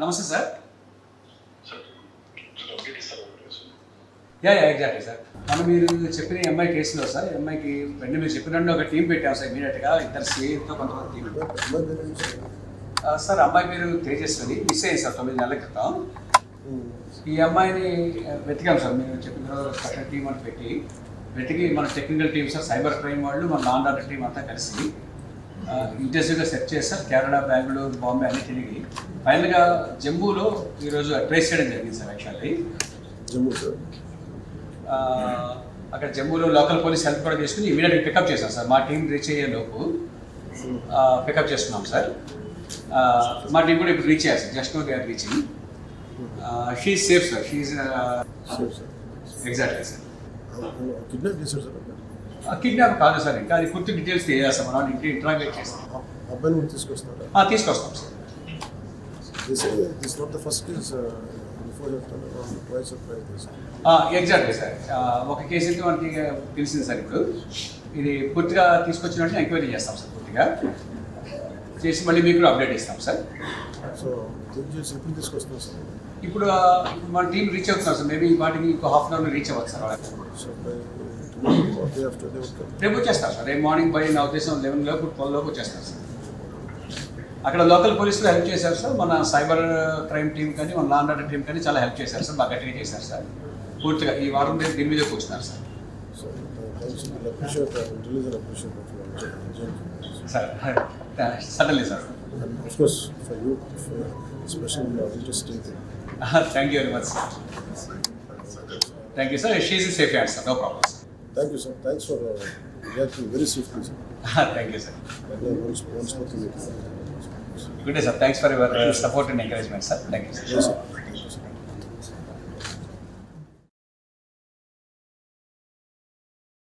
నమస్తే sir. Exactly sir. మనం మీరు చెప్పిన ఎంఐ కేసులో సార్, ఎంఐకి వెంటనే మీరు చెప్పినట్టు ఒక టీం పెట్టాం సార్. ఇమీడియట్గా ఇద్దరు సిఐతో కొంతమంది టీం. సార్ అమ్మాయి మీరు తేజస్విని మిస్ అయ్యింది సార్ 9 నెలల క్రితం. ఈ అమ్మాయిని వెతికాం సార్. మీరు చెప్పిన స్పెషల్ టీం అని వెతికి మన technical team sir, cyber crime వాళ్ళు, మన లా అండ్ ఆర్డర్ టీం అంతా కలిసి ఇంటెన్సివ్గా సెర్చ్ చేస్తారు. కేరళ, బెంగళూరు, బాంబే అన్ని తిరిగి ఫైనల్గా జమ్మూలో ఈరోజు ట్రేస్ చేయడం జరిగింది సార్. యాక్చువల్లీ జమ్మూ సార్, అక్కడ జమ్మూలో లోకల్ పోలీస్ హెల్ప్ కూడా చేసుకుని ఇమీడియట్గా పికప్ చేశాం సార్. మా టీం రీచ్ అయ్యే లోపు పికప్ చేసుకున్నాం సార్. మా టీం కూడా ఇప్పుడు రీచ్ అయ్యారు sir. Just no they are reaching. She safe sir. She exactly sir. Kidnap చేశారు సార్. కిడ్నాప్ కాదు సార్, ఇంకా అది పూర్తి డీటెయిల్స్ తెలియజేస్తాం. మనం ఇంట్రాగేట్ చేస్తాం. అబ్బాయిని కూడా తీసుకొస్తారా? తీసుకొస్తాం sir. This not the first case, before twice or thrice. Exactly sir. ఒక కేసు అయితే మనకి తెలిసింది సార్. ఇప్పుడు ఇది పూర్తిగా తీసుకొచ్చినట్టు ఎంక్వైరీ చేస్తాం సార్. పూర్తిగా చేసి మళ్ళీ మీకు అప్డేట్ ఇస్తాం సార్. సో చేసి ఎప్పుడు తీసుకొస్తున్నాం సార్? ఇప్పుడు మన టీం రీచ్ అవుతున్నాం సార్. మేబీ వాటికి ఇంకో హాఫ్ అన్ అవర్లో రీచ్ అవ్వచ్చు సార్. సో రేపు వచ్చేస్తారు సార్. రేపు మార్నింగ్ బై నా ఉద్దేశం 11 లోపు 12 లోపు వచ్చేస్తారు సార్. అక్కడ లోకల్ పోలీసులు హెల్ప్ చేశారు సార్. మన సైబర్ క్రైమ్ టీం కానీ, మన లా అండ్ ఆర్డర్ టీం కానీ చాలా హెల్ప్ చేశారు సార్. బాగా గట్టిగా చేశారు సార్. పూర్తిగా ఈ వారం రేపు దీని మీద కూర్చున్నారు sir. Sir suddenly sir. Thank you very much sir. Thank you sir. She in safe hands sir. No problem sir. Thank you, sir. Thanks for reacting very swiftly, sir. Thank you, sir. Once more, Good day, sir. Thanks for your support and encouragement, sir. Thank you, sir. Yes, sir.